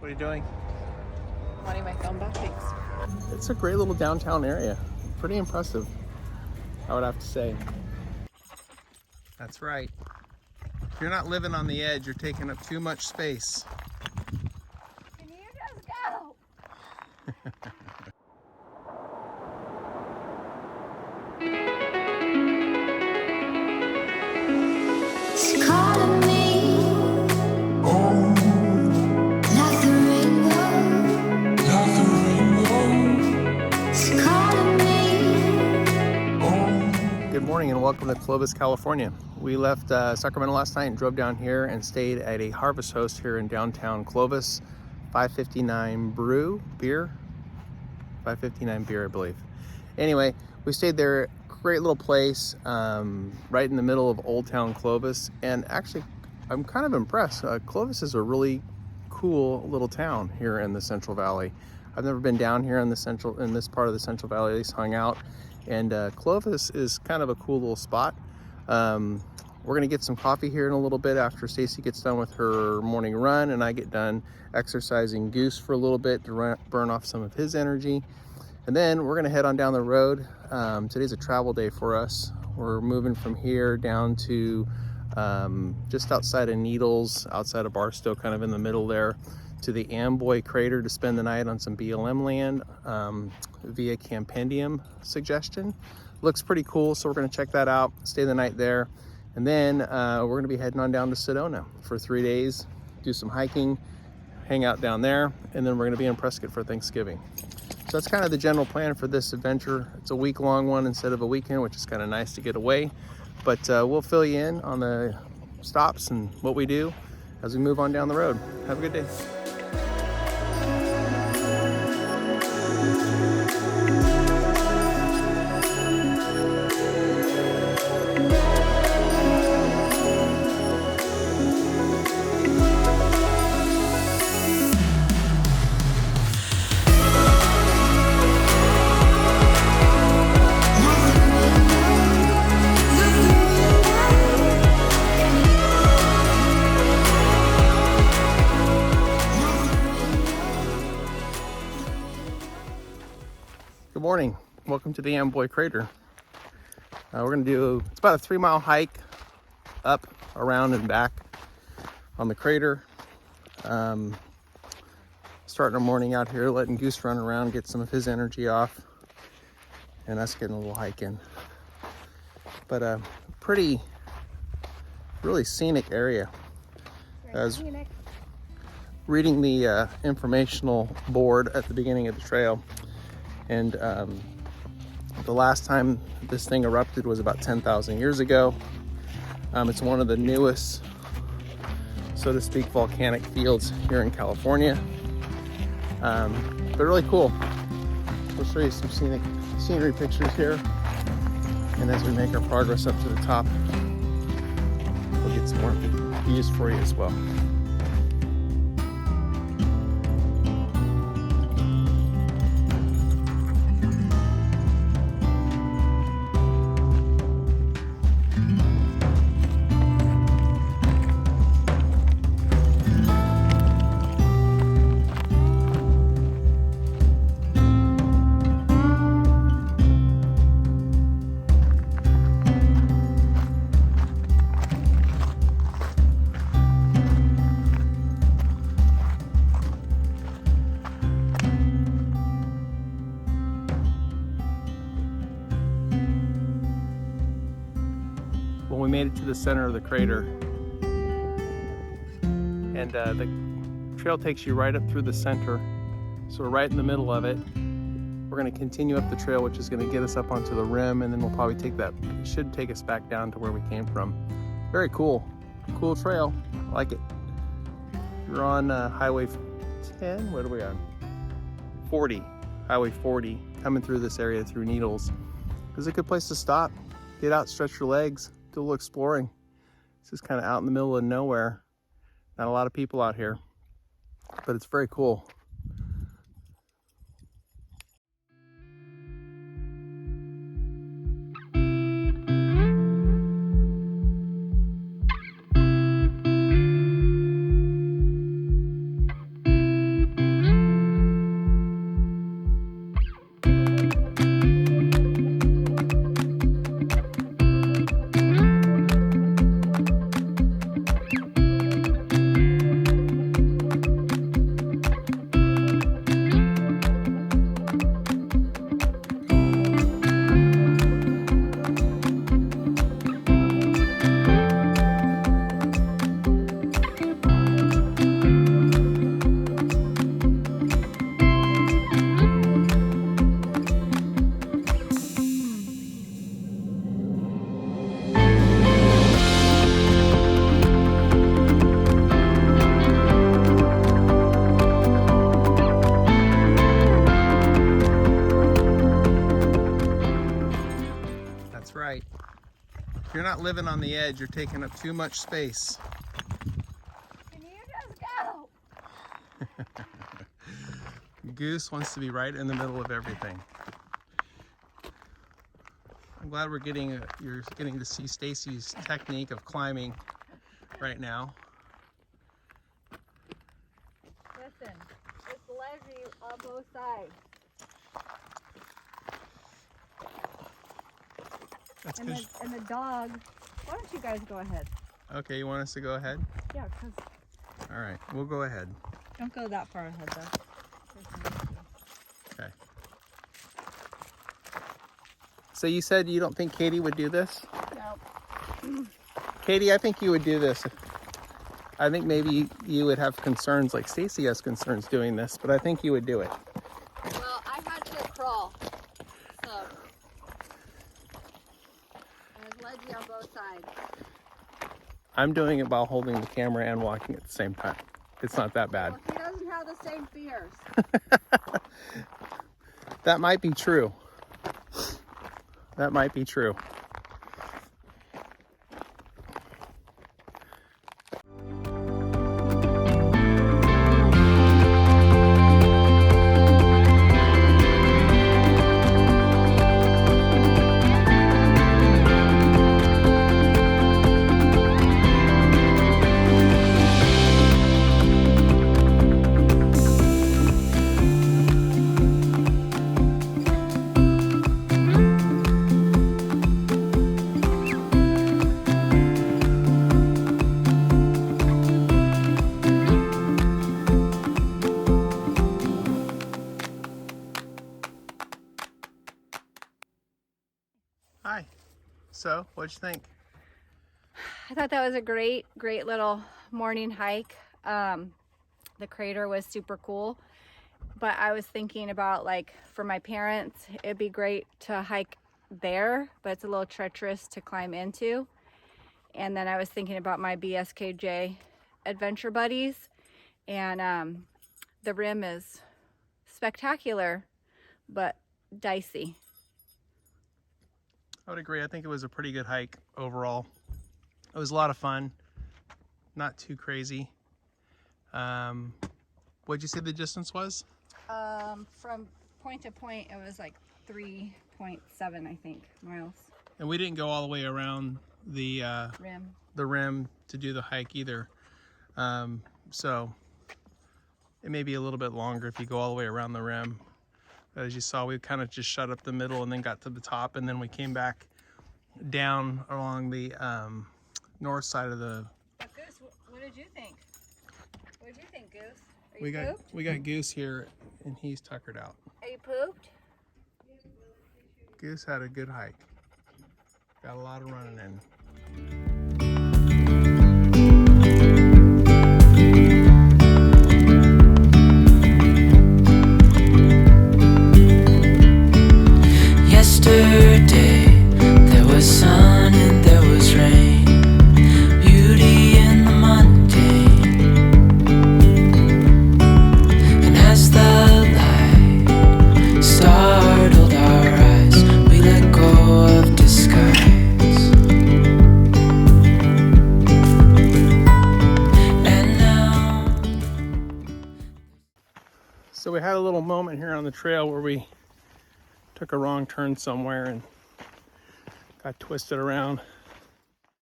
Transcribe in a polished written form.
What are you doing? Wanting my phone back, thanks. It's a great little downtown area. Pretty impressive, I would have to say. That's right. If you're not living on the edge, you're taking up too much space. Can you just go? It's calling me, like the rainbow, It's calling me. Good morning and welcome to Clovis, California. We left Sacramento last night and drove down here and stayed at a Harvest Host here in downtown Clovis. 559 beer, 559 beer, I believe. Anyway, we stayed there. Great little place, right in the middle of Old Town Clovis. And actually, I'm kind of impressed. Clovis is a really cool little town here in the Central Valley. I've never been down here in this part of the Central Valley, at least hung out. And Clovis is kind of a cool little spot. We're gonna get some coffee here in a little bit after Stacy gets done with her morning run and I get done exercising Goose for a little bit to burn off some of his energy. And then we're gonna head on down the road. Today's a travel day for us. We're moving from here down to just outside of Needles, outside of Barstow, kind of in the middle there, to the Amboy Crater to spend the night on some BLM land via Campendium suggestion. Looks pretty cool, so we're gonna check that out, stay the night there. And then we're gonna be heading on down to Sedona for 3 days, do some hiking, hang out down there, and then we're gonna be in Prescott for Thanksgiving. So that's kind of the general plan for this adventure. It's a week-long one instead of a weekend, which is kind of nice to get away. But we'll fill you in on the stops and what we do as we move on down the road. Have a good day. Good morning. Welcome to the Amboy Crater. We're gonna do, it's about a 3-mile hike up, around, and back on the crater. Starting our morning out here, letting Goose run around, get some of his energy off, and us getting a little hike in. But a pretty, really scenic area. I was reading the informational board at the beginning of the trail. And the last time this thing erupted was about 10,000 years ago. It's one of the newest, so to speak, volcanic fields here in California. But really cool. We'll show you some scenery pictures here. And as we make our progress up to the top, we'll get some more views for you as well. Well, we made it to the center of the crater, and the trail takes you right up through the center, so we're right in the middle of it. We're going to continue up the trail, which is going to get us up onto the rim, and then we'll probably should take us back down to where we came from. Very cool trail. I like it. You're on Highway 10. What are we on? 40. Highway 40, coming through this area through Needles. It's a good place to stop, get out, stretch your legs, do a little exploring. It's just kind of out in the middle of nowhere. Not a lot of people out here, but it's very cool. not living on the edge. You're taking up too much space. Can you just go? Goose wants to be right in the middle of everything. I'm glad you're getting to see Stacy's technique of climbing right now. Listen, it's ledgy on both sides. That's And good. the dog. Why don't you guys go ahead? Okay, you want us to go ahead? Yeah, because All right, we'll go ahead. don't go that far ahead though. Okay. So you said you don't think Katie would do this? No. Katie, I think you would do this. I think maybe you would have concerns like Stacy has concerns doing this, but I think you would do it. Well, I had to crawl, so and it's ledgy on both sides. I'm doing it while holding the camera and walking at the same time. It's not that bad. Well, he doesn't have the same fears. That might be true. That might be true. Hi. So, what'd you think? I thought that was a great little morning hike. The crater was super cool, but I was thinking about, like, for my parents, it'd be great to hike there, but it's a little treacherous to climb into. And then I was thinking about my BSKJ adventure buddies, and the rim is spectacular, but dicey. I would agree. I think it was a pretty good hike overall. It was a lot of fun. Not too crazy. What'd you say the distance was? From point to point, it was like 3.7, I think, miles. And we didn't go all the way around the rim to do the hike either. So it may be a little bit longer if you go all the way around the rim. As you saw, we kind of just shut up the middle and then got to the top, and then we came back down along the north side of the. Goose, what did you think? What did you think, Goose? Are We you got pooped? we got Goose here, and he's tuckered out. Are you pooped? Goose had a good hike. Got a lot of running in. Yesterday there was sun and there was rain, beauty in the mundane. And as the light startled our eyes, we let go of disguise. And now So we had a little moment here on the trail where we took a wrong turn somewhere and got twisted around.